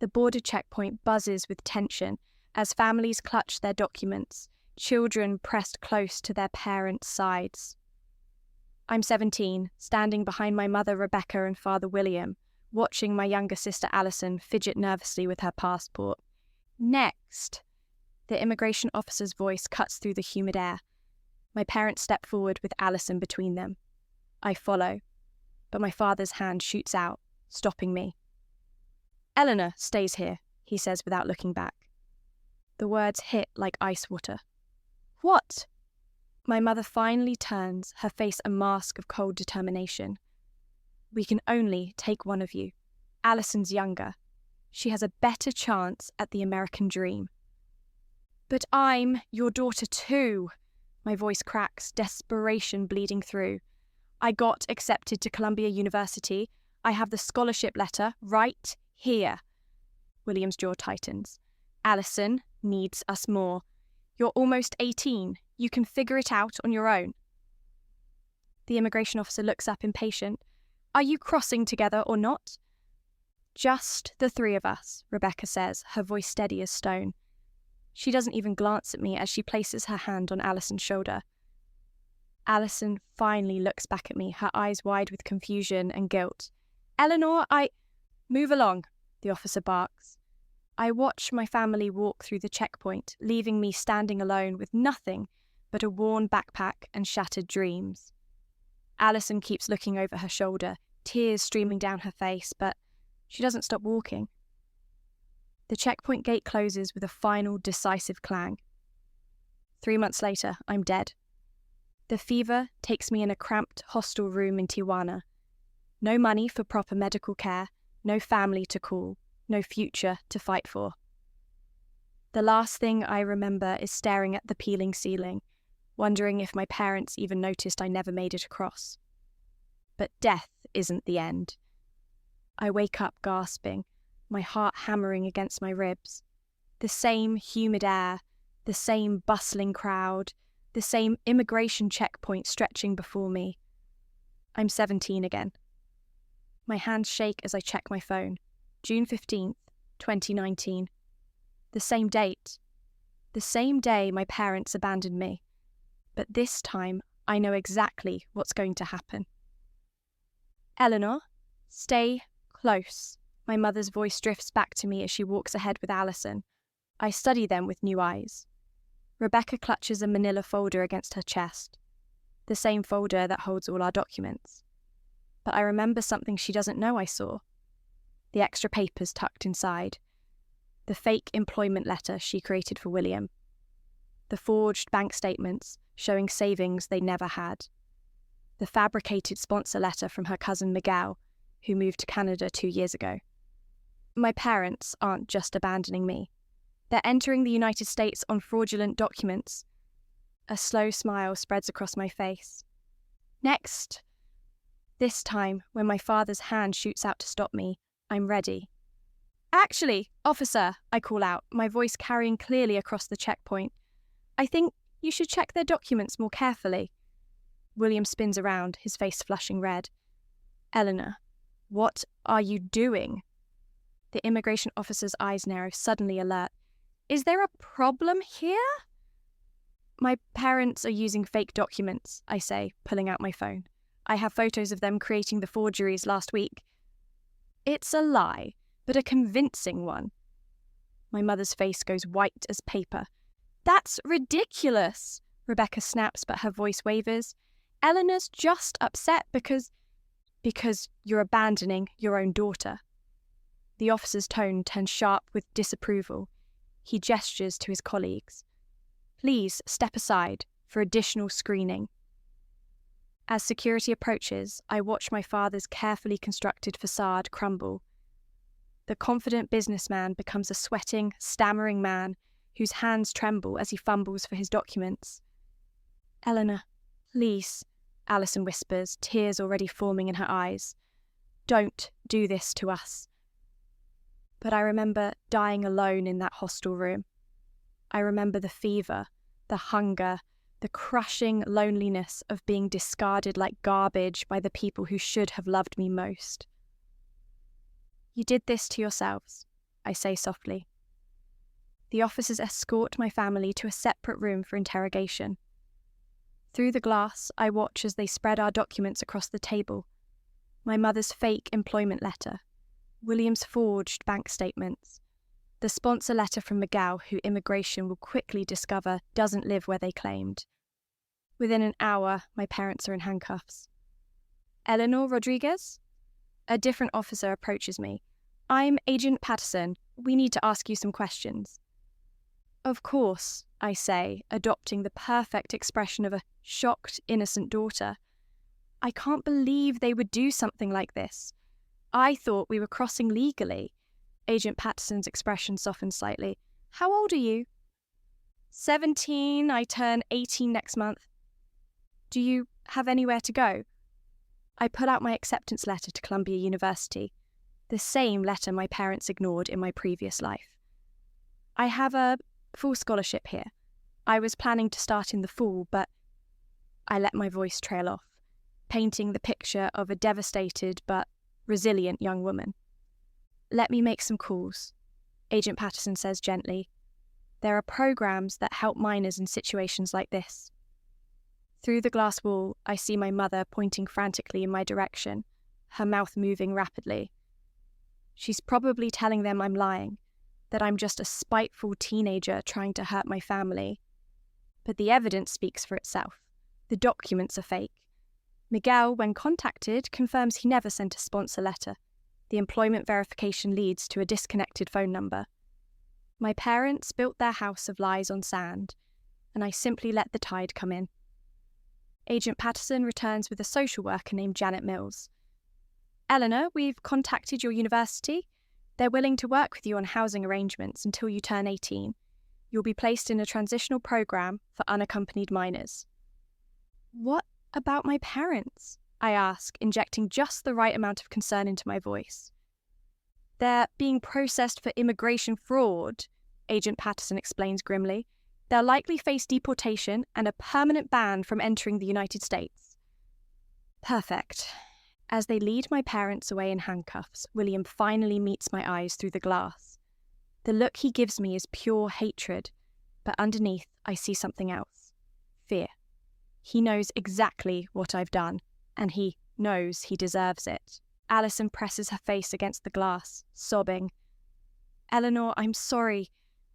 The border checkpoint buzzes with tension as families clutch their documents, children pressed close to their parents' sides. I'm 17, standing behind my mother Rebecca and father William, watching my younger sister Alison fidget nervously with her passport. Next! The immigration officer's voice cuts through the humid air. My parents step forward with Alison between them. I follow, but my father's hand shoots out, stopping me. "Eleanor stays here," he says without looking back. The words hit like ice water. "What?" My mother finally turns, her face a mask of cold determination. "We can only take one of you. Alison's younger. She has a better chance at the American dream." "But I'm your daughter too." My voice cracks, desperation bleeding through. "I got accepted to Columbia University. I have the scholarship letter right here." William's jaw tightens. "Alison needs us more. You're almost 18. You can figure it out on your own." The immigration officer looks up impatient. "Are you crossing together or not?" "Just the three of us," Rebecca says, her voice steady as stone. She doesn't even glance at me as she places her hand on Alison's shoulder. Alison finally looks back at me, her eyes wide with confusion and guilt. "Eleanor, Move along," the officer barks. I watch my family walk through the checkpoint, leaving me standing alone with nothing but a worn backpack and shattered dreams. Alison keeps looking over her shoulder, tears streaming down her face, but she doesn't stop walking. The checkpoint gate closes with a final, decisive clang. 3 months later, I'm dead. The fever takes me in a cramped hostel room in Tijuana. No money for proper medical care, no family to call, no future to fight for. The last thing I remember is staring at the peeling ceiling, wondering if my parents even noticed I never made it across. But death isn't the end. I wake up gasping, my heart hammering against my ribs. The same humid air, the same bustling crowd, the same immigration checkpoint stretching before me. I'm 17 again. My hands shake as I check my phone. June 15th, 2019. The same date. The same day my parents abandoned me. But this time, I know exactly what's going to happen. "Eleanor, stay close." My mother's voice drifts back to me as she walks ahead with Alison. I study them with new eyes. Rebecca clutches a manila folder against her chest. The same folder that holds all our documents. But I remember something she doesn't know I saw. The extra papers tucked inside. The fake employment letter she created for William. The forged bank statements showing savings they never had. The fabricated sponsor letter from her cousin Miguel, who moved to Canada 2 years ago. My parents aren't just abandoning me. They're entering the United States on fraudulent documents. A slow smile spreads across my face. Next. This time, when my father's hand shoots out to stop me, I'm ready. "Actually, officer," I call out, my voice carrying clearly across the checkpoint. "I think you should check their documents more carefully." William spins around, his face flushing red. "Eleanor, what are you doing?" The immigration officer's eyes narrow, suddenly alert. "Is there a problem here?" "My parents are using fake documents," I say, pulling out my phone. "I have photos of them creating the forgeries last week." "It's a lie, but a convincing one." My mother's face goes white as paper. "That's ridiculous," Rebecca snaps, but her voice wavers. "Eleanor's just upset because you're abandoning your own daughter." The officer's tone turns sharp with disapproval. He gestures to his colleagues. "Please step aside for additional screening." As security approaches, I watch my father's carefully constructed facade crumble. The confident businessman becomes a sweating, stammering man whose hands tremble as he fumbles for his documents. "Eleanor, please," Alison whispers, tears already forming in her eyes. "Don't do this to us." But I remember dying alone in that hostel room. I remember the fever, the hunger, the crushing loneliness of being discarded like garbage by the people who should have loved me most. "You did this to yourselves," I say softly. The officers escort my family to a separate room for interrogation. Through the glass, I watch as they spread our documents across the table. My mother's fake employment letter, William's forged bank statements, the sponsor letter from Miguel, who immigration will quickly discover doesn't live where they claimed. Within an hour, my parents are in handcuffs. Eleanor Rodriguez? A different officer approaches me. I'm Agent Patterson. We need to ask you some questions. Of course, I say, adopting the perfect expression of a shocked, innocent daughter. I can't believe they would do something like this. I thought we were crossing legally. Agent Patterson's expression softened slightly. How old are you? 17. I turn 18 next month. Do you have anywhere to go? I pull out my acceptance letter to Columbia University, the same letter my parents ignored in my previous life. I have a full scholarship here. I was planning to start in the fall, but I let my voice trail off, painting the picture of a devastated but resilient young woman. Let me make some calls, Agent Patterson says gently. There are programs that help minors in situations like this. Through the glass wall, I see my mother pointing frantically in my direction, her mouth moving rapidly. She's probably telling them I'm lying, that I'm just a spiteful teenager trying to hurt my family. But the evidence speaks for itself. The documents are fake. Miguel, when contacted, confirms he never sent a sponsor letter. The employment verification leads to a disconnected phone number. My parents built their house of lies on sand, and I simply let the tide come in. Agent Patterson returns with a social worker named Janet Mills. Eleanor, we've contacted your university. They're willing to work with you on housing arrangements until you turn 18. You'll be placed in a transitional program for unaccompanied minors. What about my parents? I ask, injecting just the right amount of concern into my voice. They're being processed for immigration fraud, Agent Patterson explains grimly. They'll likely face deportation and a permanent ban from entering the United States. Perfect. As they lead my parents away in handcuffs, William finally meets my eyes through the glass. The look he gives me is pure hatred, but underneath I see something else. Fear. He knows exactly what I've done, and he knows he deserves it. Alison presses her face against the glass, sobbing. Eleanor, I'm sorry.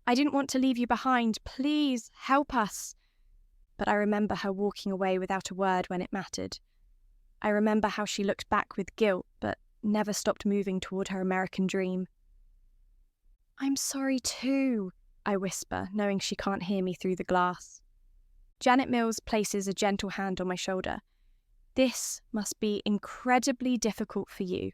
I didn't want to leave you behind. Please, help us. But I remember her walking away without a word when it mattered. I remember how she looked back with guilt, but never stopped moving toward her American dream. I'm sorry too, I whisper, knowing she can't hear me through the glass. Janet Mills places a gentle hand on my shoulder. This must be incredibly difficult for you,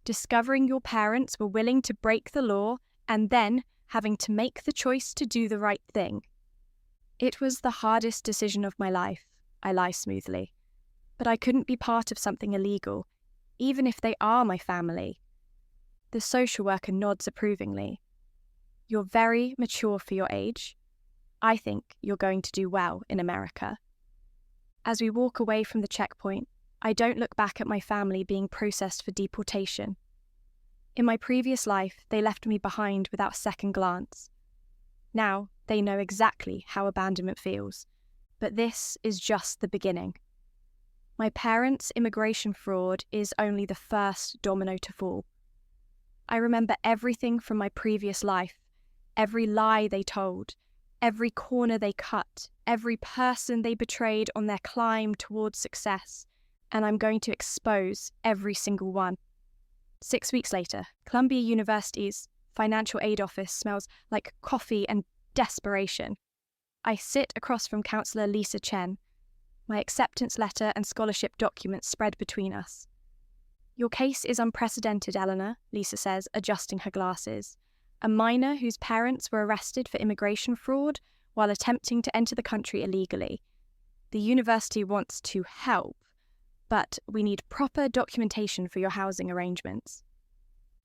discovering your parents were willing to break the law and then having to make the choice to do the right thing. It was the hardest decision of my life, I lie smoothly. But I couldn't be part of something illegal, even if they are my family. The social worker nods approvingly. You're very mature for your age. I think you're going to do well in America. As we walk away from the checkpoint, I don't look back at my family being processed for deportation. In my previous life, they left me behind without a second glance. Now, they know exactly how abandonment feels, but this is just the beginning. My parents' immigration fraud is only the first domino to fall. I remember everything from my previous life, every lie they told, every corner they cut, every person they betrayed on their climb towards success, and I'm going to expose every single one. 6 weeks later, Columbia University's financial aid office smells like coffee and desperation. I sit across from Counsellor Lisa Chen. My acceptance letter and scholarship documents spread between us. Your case is unprecedented, Eleanor, Lisa says, adjusting her glasses. A minor whose parents were arrested for immigration fraud while attempting to enter the country illegally. The university wants to help, but we need proper documentation for your housing arrangements.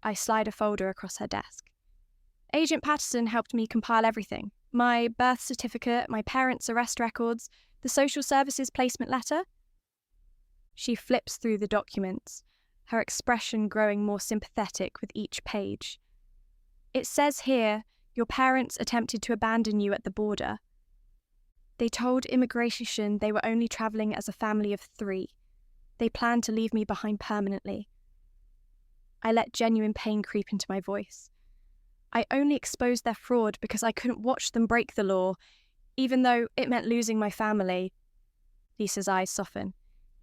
I slide a folder across her desk. Agent Patterson helped me compile everything. My birth certificate, my parents' arrest records, the social services placement letter. She flips through the documents, her expression growing more sympathetic with each page. It says here your parents attempted to abandon you at the border. They told immigration they were only travelling as a family of 3. They planned to leave me behind permanently. I let genuine pain creep into my voice. I only exposed their fraud because I couldn't watch them break the law, even though it meant losing my family. Lisa's eyes soften.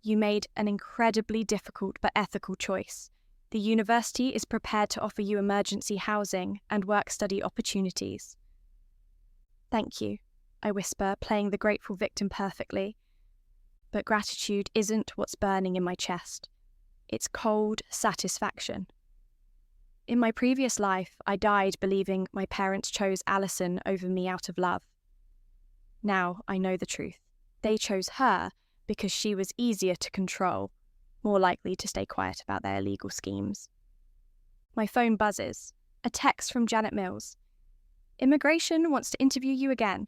You made an incredibly difficult but ethical choice. The university is prepared to offer you emergency housing and work-study opportunities. Thank you, I whisper, playing the grateful victim perfectly. But gratitude isn't what's burning in my chest. It's cold satisfaction. In my previous life, I died believing my parents chose Alison over me out of love. Now I know the truth. They chose her because she was easier to control, more likely to stay quiet about their illegal schemes. My phone buzzes. A text from Janet Mills. Immigration wants to interview you again.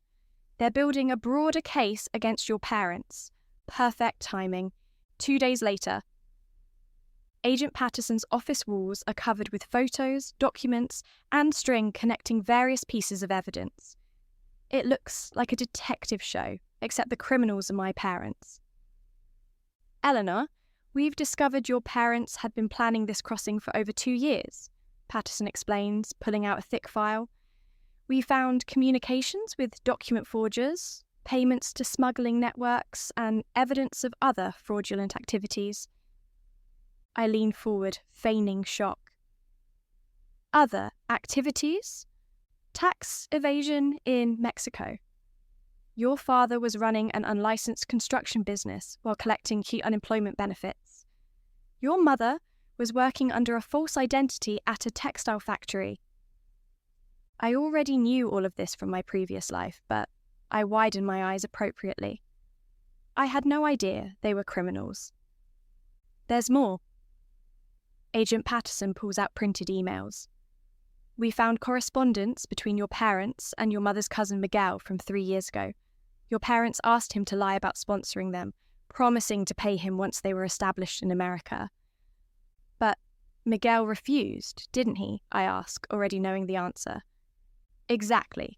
They're building a broader case against your parents. Perfect timing. 2 days later. Agent Patterson's office walls are covered with photos, documents, and string connecting various pieces of evidence. It looks like a detective show, except the criminals are my parents. Eleanor, we've discovered your parents had been planning this crossing for over 2 years, Patterson explains, pulling out a thick file. We found communications with document forgers, payments to smuggling networks, and evidence of other fraudulent activities. I lean forward, feigning shock. Other activities? Tax evasion in Mexico. Your father was running an unlicensed construction business while collecting key unemployment benefits. Your mother was working under a false identity at a textile factory. I already knew all of this from my previous life, but I widened my eyes appropriately. I had no idea they were criminals. There's more. Agent Patterson pulls out printed emails. We found correspondence between your parents and your mother's cousin Miguel from 3 years ago. Your parents asked him to lie about sponsoring them, promising to pay him once they were established in America. But Miguel refused, didn't he? I ask, already knowing the answer. Exactly.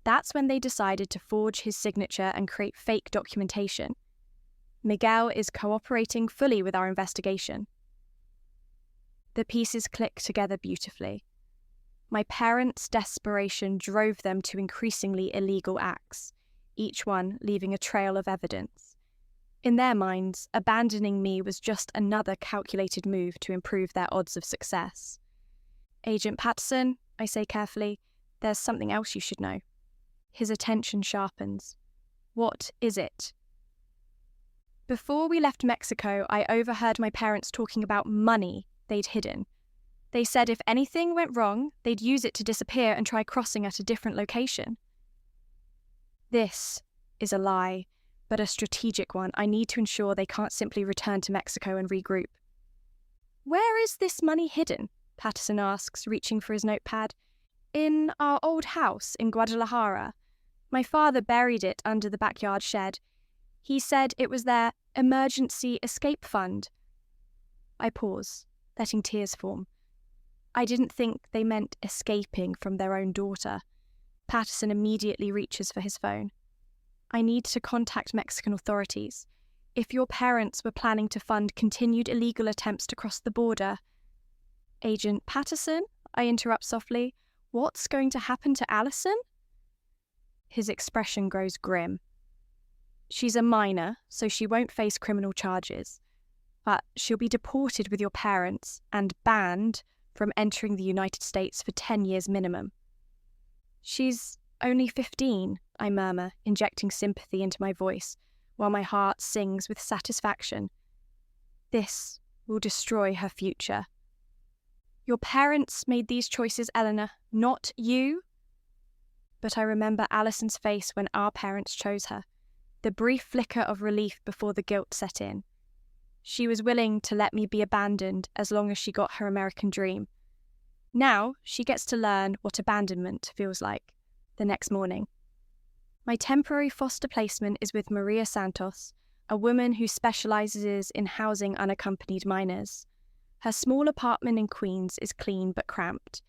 That's when they decided to forge his signature and create fake documentation. Miguel is cooperating fully with our investigation. The pieces click together beautifully. My parents' desperation drove them to increasingly illegal acts, each one leaving a trail of evidence. In their minds, abandoning me was just another calculated move to improve their odds of success. Agent Patterson, I say carefully, there's something else you should know. His attention sharpens. What is it? Before we left Mexico, I overheard my parents talking about money they'd hidden. They said if anything went wrong, they'd use it to disappear and try crossing at a different location. This is a lie, but a strategic one. I need to ensure they can't simply return to Mexico and regroup. Where is this money hidden? Patterson asks, reaching for his notepad. In our old house in Guadalajara. My father buried it under the backyard shed. He said it was their emergency escape fund. I pause, letting tears form. I didn't think they meant escaping from their own daughter. Patterson immediately reaches for his phone. I need to contact Mexican authorities. If your parents were planning to fund continued illegal attempts to cross the border... Agent Patterson, I interrupt softly, what's going to happen to Alison? His expression grows grim. She's a minor, so she won't face criminal charges. But she'll be deported with your parents and banned from entering the United States for 10 years minimum. She's only 15, I murmur, injecting sympathy into my voice, while my heart sings with satisfaction. This will destroy her future. Your parents made these choices, Eleanor, not you. But I remember Alison's face when our parents chose her, the brief flicker of relief before the guilt set in. She was willing to let me be abandoned as long as she got her American dream. Now she gets to learn what abandonment feels like the next morning. My temporary foster placement is with Maria Santos, a woman who specializes in housing unaccompanied minors. Her small apartment in Queens is clean but cramped,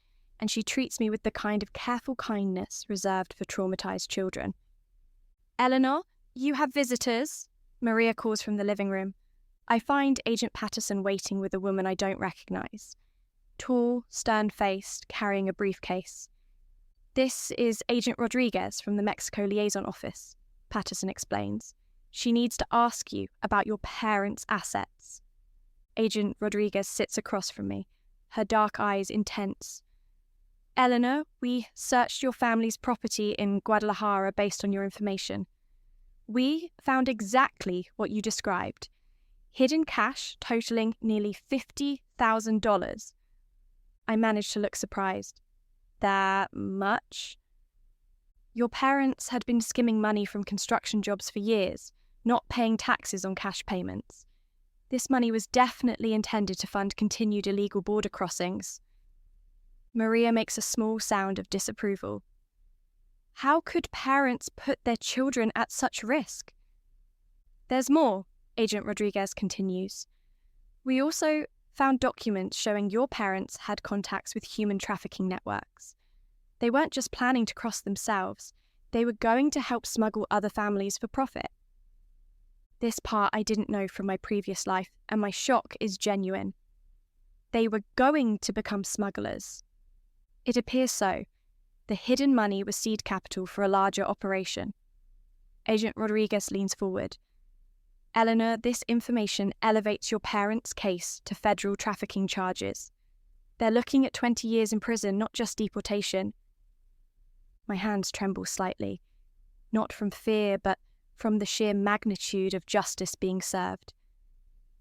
and she treats me with the kind of careful kindness reserved for traumatized children. "Eleanor, you have visitors," Maria calls from the living room. I find Agent Patterson waiting with a woman I don't recognize. Tall, stern-faced, carrying a briefcase. "This is Agent Rodriguez from the Mexico Liaison Office," Patterson explains. "She needs to ask you about your parents' assets." Agent Rodriguez sits across from me, her dark eyes intense. "Eleanor, we searched your family's property in Guadalajara based on your information. We found exactly what you described. Hidden cash totaling nearly $50,000. I managed to look surprised. "That much?" "Your parents had been skimming money from construction jobs for years, not paying taxes on cash payments. This money was definitely intended to fund continued illegal border crossings." Maria makes a small sound of disapproval. "How could parents put their children at such risk?" "There's more," Agent Rodriguez continues. "We also found documents showing your parents had contacts with human trafficking networks. They weren't just planning to cross themselves, they were going to help smuggle other families for profit." This part I didn't know from my previous life, and my shock is genuine. They were going to become smugglers. It appears so. The hidden money was seed capital for a larger operation. Agent Rodriguez leans forward. "Eleanor, this information elevates your parents' case to federal trafficking charges. They're looking at 20 years in prison, not just deportation." My hands tremble slightly, not from fear, but from the sheer magnitude of justice being served.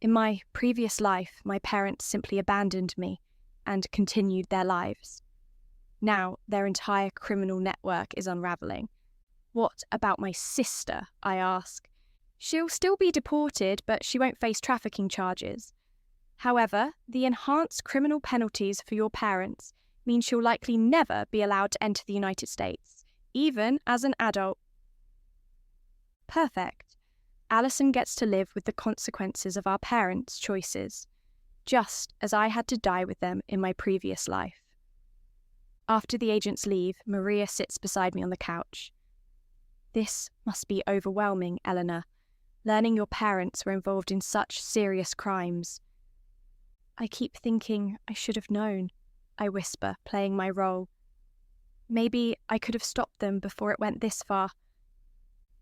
In my previous life, my parents simply abandoned me and continued their lives. Now, their entire criminal network is unraveling. "What about my sister?" I ask. "She'll still be deported, but she won't face trafficking charges. However, the enhanced criminal penalties for your parents mean she'll likely never be allowed to enter the United States, even as an adult." Perfect. Alison gets to live with the consequences of our parents' choices, just as I had to die with them in my previous life. After the agents leave, Maria sits beside me on the couch. "This must be overwhelming, Eleanor, learning your parents were involved in such serious crimes." "I keep thinking I should have known," I whisper, playing my role. "Maybe I could have stopped them before it went this far.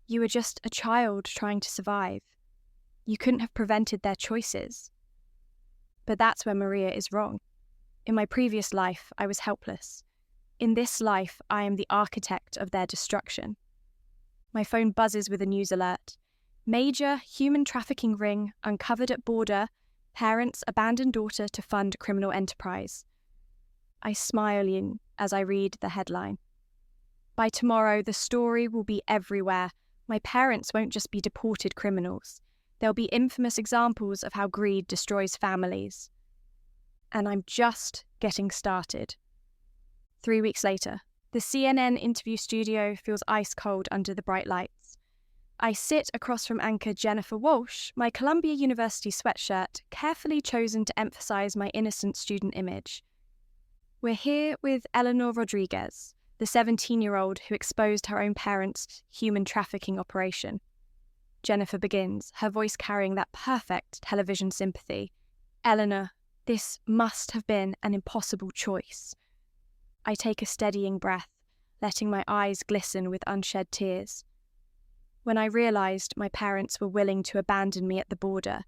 You were just a child trying to survive. You couldn't have prevented their choices." But that's where Maria is wrong. In my previous life, I was helpless. In this life, I am the architect of their destruction. My phone buzzes with a news alert. "Major human trafficking ring uncovered at border. Parents abandon daughter to fund criminal enterprise." I smile as I read the headline. By tomorrow, the story will be everywhere. My parents won't just be deported criminals. They'll be infamous examples of how greed destroys families. And I'm just getting started. 3 weeks later, the CNN interview studio feels ice cold under the bright lights. I sit across from anchor Jennifer Walsh, my Columbia University sweatshirt carefully chosen to emphasize my innocent student image. We're here with Eleanor Rodriguez, the 17-year-old who exposed her own parents' human trafficking operation. Jennifer begins, her voice carrying that perfect television sympathy. "Eleanor, this must have been an impossible choice." I take a steadying breath, letting my eyes glisten with unshed tears. When I realized my parents were willing to abandon me at the border,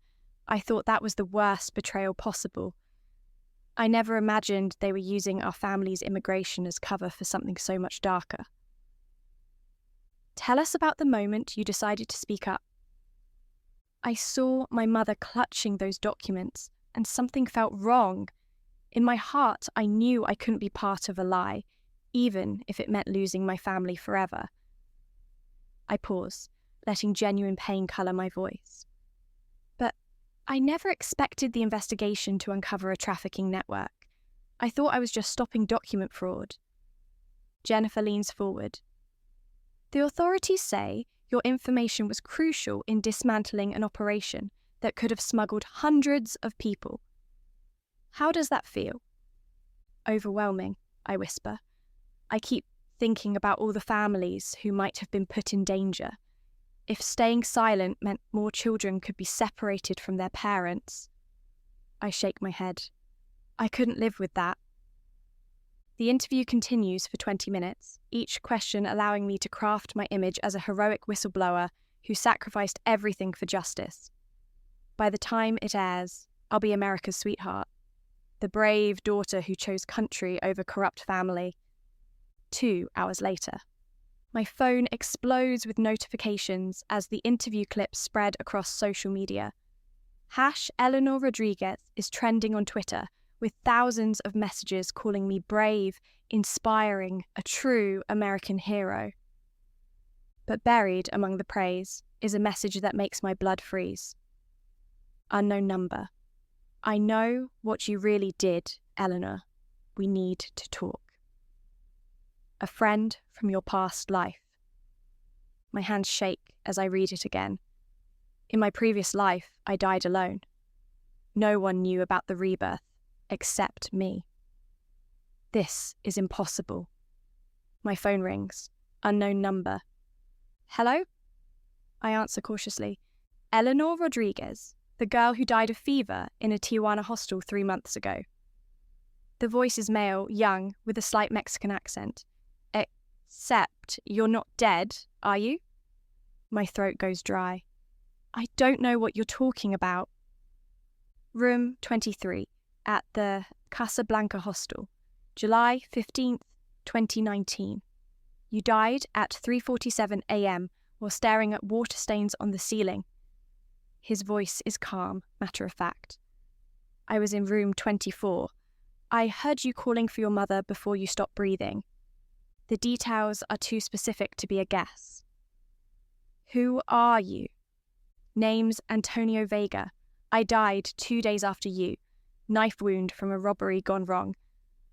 I thought that was the worst betrayal possible. I never imagined they were using our family's immigration as cover for something so much darker. "Tell us about the moment you decided to speak up." I saw my mother clutching those documents, and something felt wrong. In my heart, I knew I couldn't be part of a lie, even if it meant losing my family forever. I pause, letting genuine pain colour my voice. But I never expected the investigation to uncover a trafficking network. I thought I was just stopping document fraud. Jennifer leans forward. "The authorities say your information was crucial in dismantling an operation that could have smuggled hundreds of people. How does that feel?" "Overwhelming," I whisper. I keep thinking about all the families who might have been put in danger. If staying silent meant more children could be separated from their parents. I shake my head. I couldn't live with that. The interview continues for 20 minutes, each question allowing me to craft my image as a heroic whistleblower who sacrificed everything for justice. By the time it airs, I'll be America's sweetheart, the brave daughter who chose country over corrupt family. 2 hours later, my phone explodes with notifications as the interview clips spread across social media. #Eleanor Rodriguez is trending on Twitter, with thousands of messages calling me brave, inspiring, a true American hero. But buried among the praise is a message that makes my blood freeze. Unknown number. I know what you really did, Eleanor. We need to talk. A friend from your past life. My hands shake as I read it again. In my previous life, I died alone. No one knew about the rebirth, except me. This is impossible. My phone rings. Unknown number. Hello? I answer cautiously. Eleanor Rodriguez, the girl who died of fever in a Tijuana hostel 3 months ago. The voice is male, young, with a slight Mexican accent. Except you're not dead, are you? My throat goes dry. I don't know what you're talking about. Room 23, at the Casablanca Hostel, July 15th, 2019. You died at 3:47 a.m. while staring at water stains on the ceiling. His voice is calm, matter of fact. I was in room 24. I heard you calling for your mother before you stopped breathing. The details are too specific to be a guess. Who are you? Name's Antonio Vega. I died 2 days after you. Knife wound from a robbery gone wrong.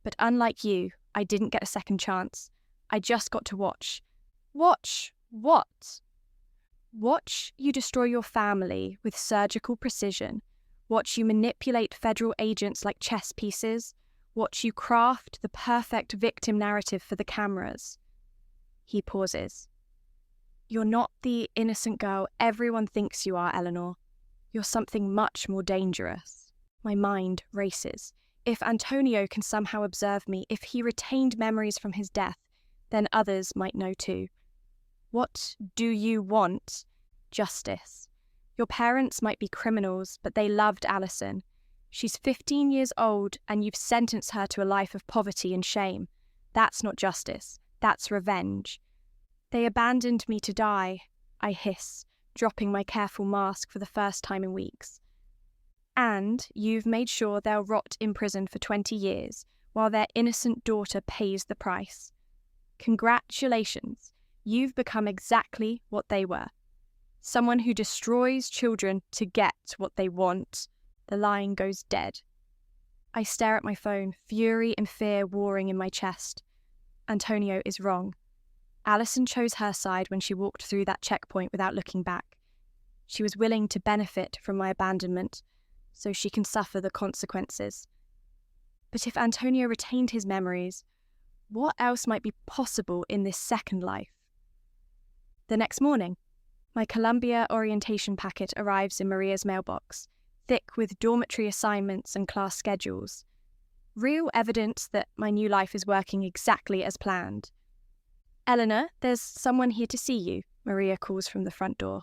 But unlike you, I didn't get a second chance. I just got to watch. Watch what? Watch you destroy your family with surgical precision. Watch you manipulate federal agents like chess pieces. Watch you craft the perfect victim narrative for the cameras. He pauses. You're not the innocent girl everyone thinks you are, Eleanor. You're something much more dangerous. My mind races. If Antonio can somehow observe me, if he retained memories from his death, then others might know too. What do you want? Justice. Your parents might be criminals, but they loved Alison. She's 15 years old, and you've sentenced her to a life of poverty and shame. That's not justice. That's revenge. They abandoned me to die, I hiss, dropping my careful mask for the first time in weeks. And you've made sure they'll rot in prison for 20 years, while their innocent daughter pays the price. Congratulations, you've become exactly what they were. Someone who destroys children to get what they want. The line goes dead. I stare at my phone, fury and fear warring in my chest. Antonio is wrong. Alison chose her side when she walked through that checkpoint without looking back. She was willing to benefit from my abandonment, so she can suffer the consequences. But if Antonio retained his memories, what else might be possible in this second life? The next morning, my Columbia orientation packet arrives in Maria's mailbox, thick with dormitory assignments and class schedules. Real evidence that my new life is working exactly as planned. Eleanor, there's someone here to see you, Maria calls from the front door.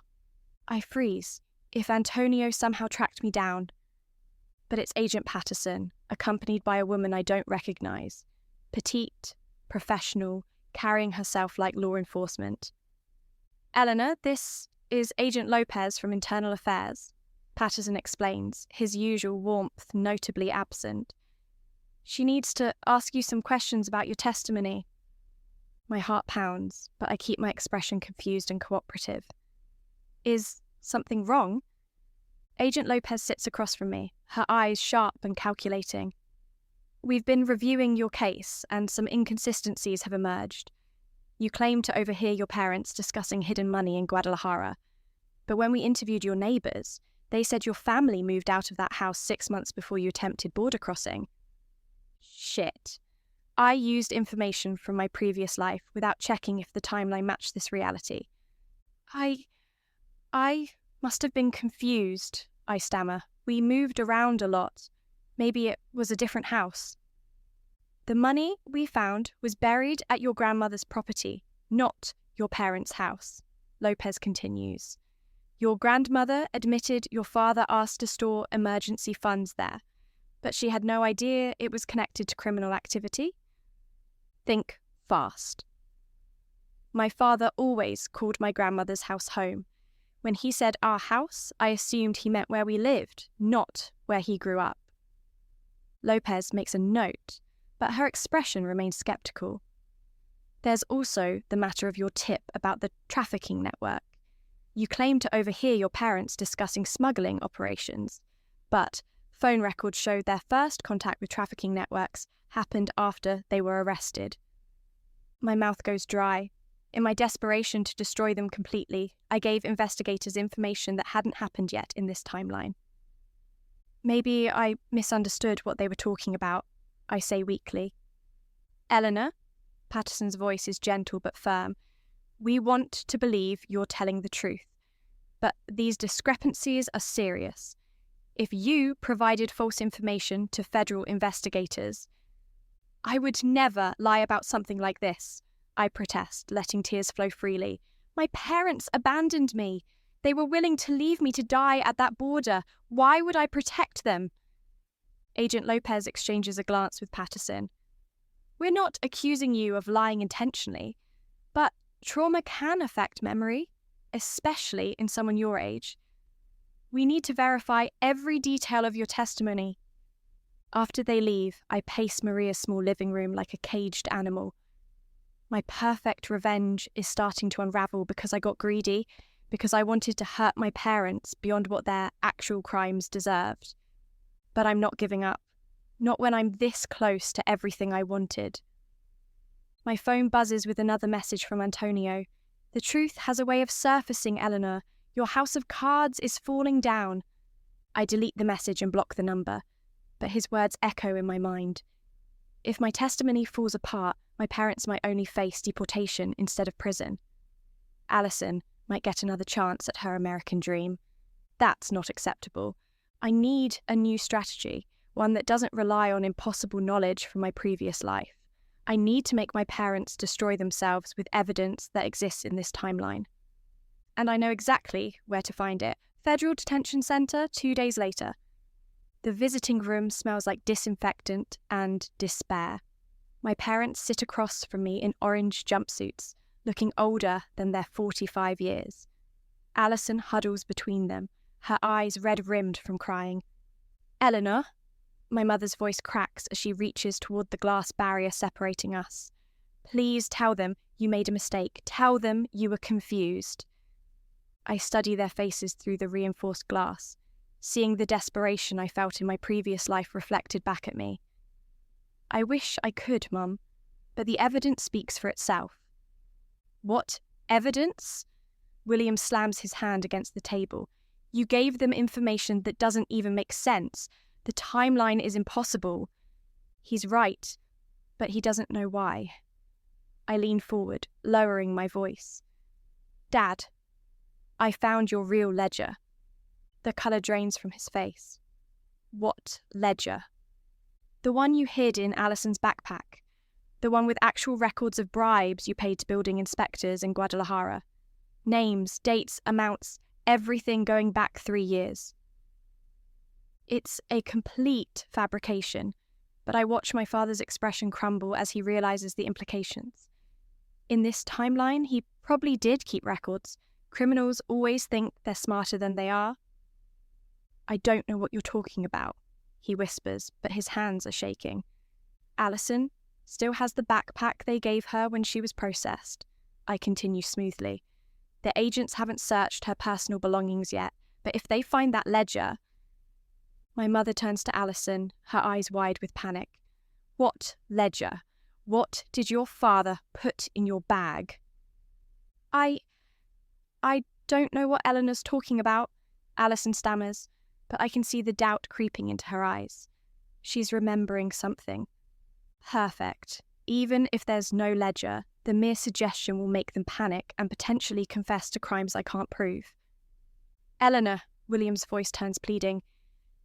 I freeze. If Antonio somehow tracked me down. But it's Agent Patterson, accompanied by a woman I don't recognise. Petite, professional, carrying herself like law enforcement. Eleanor, this is Agent Lopez from Internal Affairs, Patterson explains, his usual warmth notably absent. She needs to ask you some questions about your testimony. My heart pounds, but I keep my expression confused and cooperative. Is something wrong? Agent Lopez sits across from me, her eyes sharp and calculating. We've been reviewing your case, and some inconsistencies have emerged. You claim to overhear your parents discussing hidden money in Guadalajara, but when we interviewed your neighbours, they said your family moved out of that house 6 months before you attempted border crossing. Shit. I used information from my previous life without checking if the timeline matched this reality. I must have been confused, I stammer. We moved around a lot. Maybe it was a different house. The money we found was buried at your grandmother's property, not your parents' house, Lopez continues. Your grandmother admitted your father asked to store emergency funds there, but she had no idea it was connected to criminal activity. Think fast. My father always called my grandmother's house home. When he said our house, I assumed he meant where we lived, not where he grew up. Lopez makes a note, but her expression remains skeptical. There's also the matter of your tip about the trafficking network. You claim to overhear your parents discussing smuggling operations, but phone records showed their first contact with trafficking networks happened after they were arrested. My mouth goes dry. In my desperation to destroy them completely, I gave investigators information that hadn't happened yet in this timeline. Maybe I misunderstood what they were talking about, I say weakly. Eleanor, Patterson's voice is gentle but firm, we want to believe you're telling the truth, but these discrepancies are serious. If you provided false information to federal investigators, I would never lie about something like this, I protest, letting tears flow freely. My parents abandoned me. They were willing to leave me to die at that border. Why would I protect them? Agent Lopez exchanges a glance with Patterson. We're not accusing you of lying intentionally, but trauma can affect memory, especially in someone your age. We need to verify every detail of your testimony. After they leave, I pace Maria's small living room like a caged animal. My perfect revenge is starting to unravel because I got greedy, because I wanted to hurt my parents beyond what their actual crimes deserved. But I'm not giving up, not when I'm this close to everything I wanted. My phone buzzes with another message from Antonio. The truth has a way of surfacing, Eleanor. Your house of cards is falling down. I delete the message and block the number, but his words echo in my mind. If my testimony falls apart, my parents might only face deportation instead of prison. Alison might get another chance at her American dream. That's not acceptable. I need a new strategy, one that doesn't rely on impossible knowledge from my previous life. I need to make my parents destroy themselves with evidence that exists in this timeline. And I know exactly where to find it. Federal Detention Center 2 days later. The visiting room smells like disinfectant and despair. My parents sit across from me in orange jumpsuits, looking older than their 45 years. Alison huddles between them, her eyes red-rimmed from crying. Eleanor, my mother's voice cracks as she reaches toward the glass barrier separating us. Please tell them you made a mistake. Tell them you were confused. I study their faces through the reinforced glass, seeing the desperation I felt in my previous life reflected back at me. I wish I could, Mum, but the evidence speaks for itself. What evidence? William slams his hand against the table. You gave them information that doesn't even make sense. The timeline is impossible. He's right, but he doesn't know why. I lean forward, lowering my voice. Dad, I found your real ledger. The colour drains from his face. What ledger? The one you hid in Alison's backpack. The one with actual records of bribes you paid to building inspectors in Guadalajara. Names, dates, amounts, everything going back 3 years. It's a complete fabrication, but I watch my father's expression crumble as he realises the implications. In this timeline, he probably did keep records. Criminals always think they're smarter than they are. I don't know what you're talking about, he whispers, but his hands are shaking. Alison still has the backpack they gave her when she was processed. I continue smoothly. The agents haven't searched her personal belongings yet, but if they find that ledger... My mother turns to Alison, her eyes wide with panic. What ledger? What did your father put in your bag? I don't know what Eleanor's talking about, Alison stammers, but I can see the doubt creeping into her eyes. She's remembering something. Perfect. Even if there's no ledger, the mere suggestion will make them panic and potentially confess to crimes I can't prove. Eleanor, William's voice turns pleading.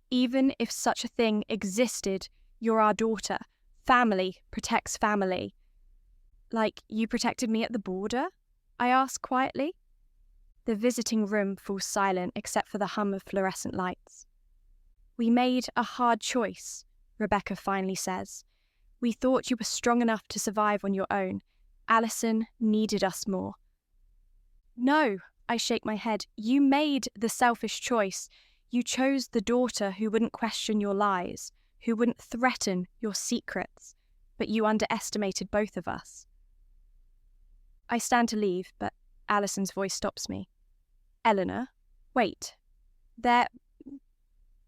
Even if such a thing existed, you're our daughter. Family protects family. Like you protected me at the border? I ask quietly. The visiting room falls silent except for the hum of fluorescent lights. We made a hard choice, Rebecca finally says. We thought you were strong enough to survive on your own. Alison needed us more. No, I shake my head. You made the selfish choice. You chose the daughter who wouldn't question your lies, who wouldn't threaten your secrets, but you underestimated both of us. I stand to leave, but Alison's voice stops me. Eleanor, wait. There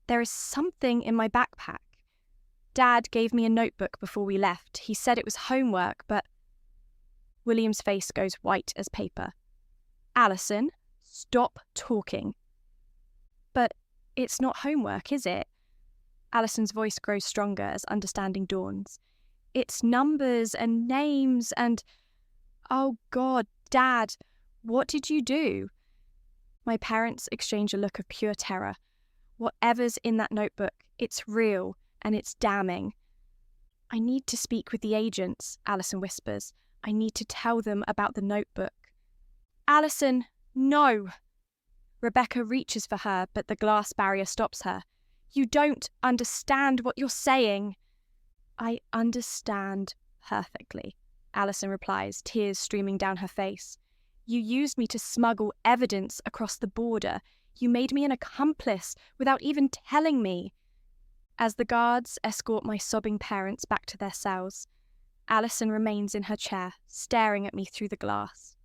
is something in my backpack. Dad gave me a notebook before we left. He said it was homework, but... William's face goes white as paper. Alison, stop talking. But it's not homework, is it? Alison's voice grows stronger as understanding dawns. It's numbers and names and... Oh God, Dad, what did you do? My parents exchange a look of pure terror. Whatever's in that notebook, it's real and it's damning. I need to speak with the agents, Alison whispers. I need to tell them about the notebook. Alison, no! Rebecca reaches for her, but the glass barrier stops her. You don't understand what you're saying. I understand perfectly, Alison replies, tears streaming down her face. You used me to smuggle evidence across the border. You made me an accomplice without even telling me. As the guards escort my sobbing parents back to their cells, Alison remains in her chair, staring at me through the glass.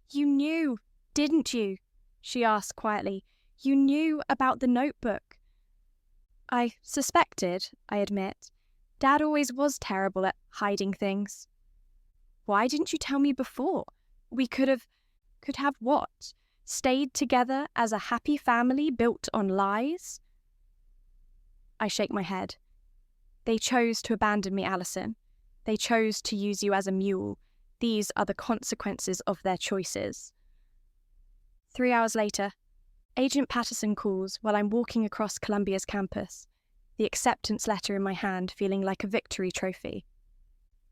You knew, didn't you? She asks quietly. You knew about the notebook. I suspected, I admit. Dad always was terrible at hiding things. Why didn't you tell me before? We could have what? Stayed together as a happy family built on lies? I shake my head. They chose to abandon me, Alison. They chose to use you as a mule. These are the consequences of their choices. 3 hours later, Agent Patterson calls while I'm walking across Columbia's campus, the acceptance letter in my hand feeling like a victory trophy.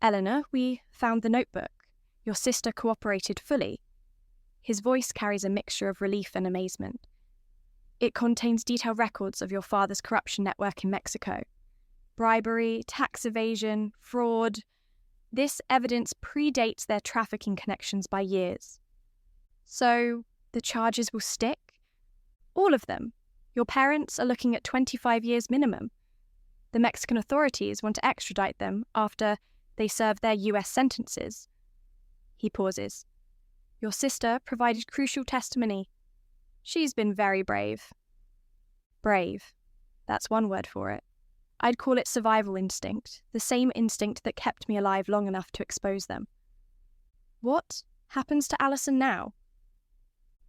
Eleanor, we found the notebook. Your sister cooperated fully. His voice carries a mixture of relief and amazement. It contains detailed records of your father's corruption network in Mexico. Bribery, tax evasion, fraud. This evidence predates their trafficking connections by years. So, the charges will stick? All of them. Your parents are looking at 25 years minimum. The Mexican authorities want to extradite them after they serve their US sentences. He pauses. Your sister provided crucial testimony. She's been very brave. Brave. That's one word for it. I'd call it survival instinct, the same instinct that kept me alive long enough to expose them. What happens to Alison now?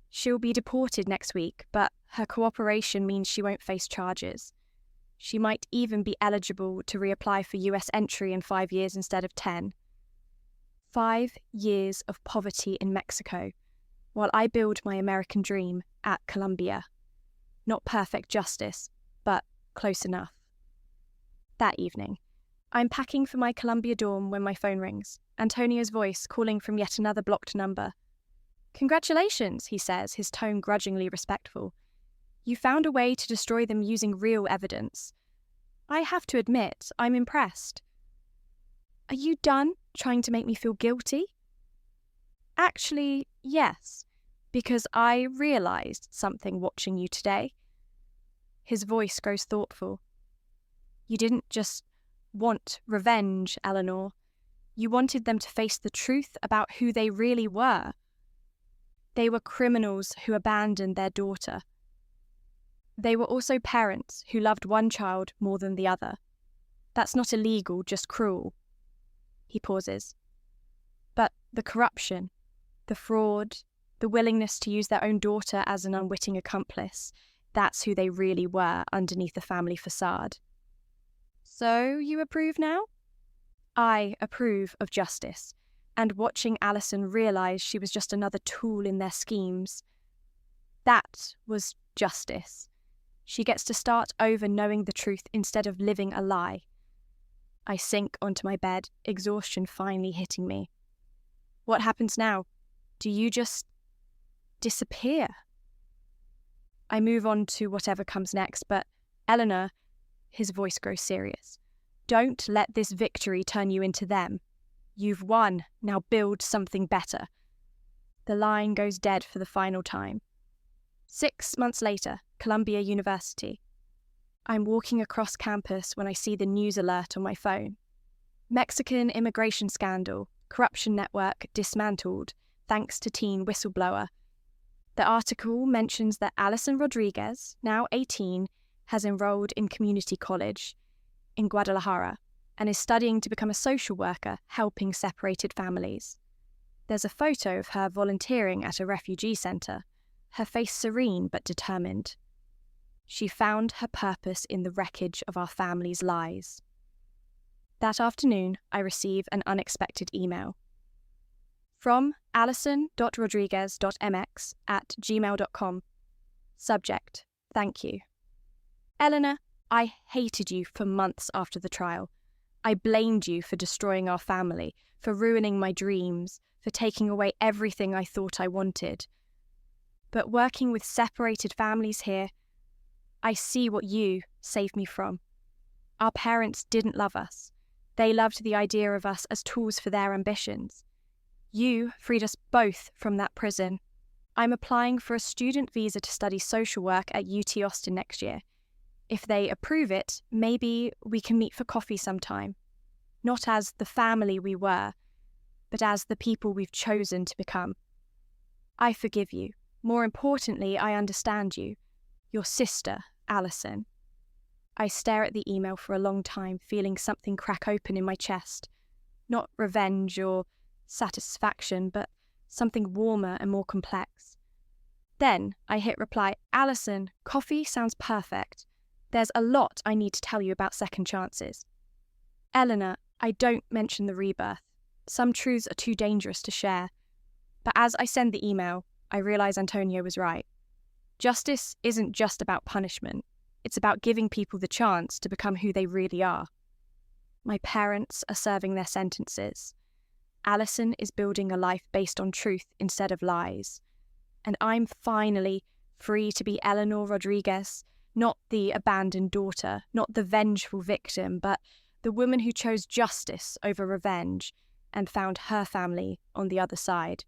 She'll be deported next week, but her cooperation means she won't face charges. She might even be eligible to reapply for US entry in 5 years instead of 10. 5 years of poverty in Mexico, while I build my American dream at Columbia. Not perfect justice, but close enough. That evening, I'm packing for my Columbia dorm when my phone rings, Antonio's voice calling from yet another blocked number. Congratulations, he says, his tone grudgingly respectful. You found a way to destroy them using real evidence. I have to admit, I'm impressed. Are you done trying to make me feel guilty? Actually, yes, because I realised something watching you today. His voice grows thoughtful. You didn't just want revenge, Eleanor. You wanted them to face the truth about who they really were. They were criminals who abandoned their daughter. They were also parents who loved one child more than the other. That's not illegal, just cruel. He pauses. But the corruption, the fraud, the willingness to use their own daughter as an unwitting accomplice, that's who they really were underneath the family facade. So you approve now? I approve of justice, and watching Alison realise she was just another tool in their schemes. That was justice. She gets to start over knowing the truth instead of living a lie. I sink onto my bed, exhaustion finally hitting me. What happens now? Do you just disappear? I move on to whatever comes next, but Eleanor, his voice grows serious. Don't let this victory turn you into them. You've won, now build something better. The line goes dead for the final time. 6 months later, Columbia University. I'm walking across campus when I see the news alert on my phone. Mexican immigration scandal, corruption network dismantled, thanks to teen whistleblower. The article mentions that Alison Rodriguez, now 18, has enrolled in community college in Guadalajara and is studying to become a social worker helping separated families. There's a photo of her volunteering at a refugee centre, her face serene but determined. She found her purpose in the wreckage of our family's lies. That afternoon, I receive an unexpected email. From alison.rodriguez.mx@gmail.com. Subject, thank you. Eleanor, I hated you for months after the trial. I blamed you for destroying our family, for ruining my dreams, for taking away everything I thought I wanted. But working with separated families here, I see what you saved me from. Our parents didn't love us. They loved the idea of us as tools for their ambitions. You freed us both from that prison. I'm applying for a student visa to study social work at UT Austin next year. If they approve it, maybe we can meet for coffee sometime. Not as the family we were, but as the people we've chosen to become. I forgive you. More importantly, I understand you. Your sister, Alison. I stare at the email for a long time, feeling something crack open in my chest. Not revenge or satisfaction, but something warmer and more complex. Then I hit reply, Alison, coffee sounds perfect. There's a lot I need to tell you about second chances. Eleanor, I don't mention the rebirth. Some truths are too dangerous to share. But as I send the email, I realise Antonio was right. Justice isn't just about punishment. It's about giving people the chance to become who they really are. My parents are serving their sentences. Alison is building a life based on truth instead of lies. And I'm finally free to be Eleanor Rodriguez, not the abandoned daughter, not the vengeful victim, but the woman who chose justice over revenge and found her family on the other side.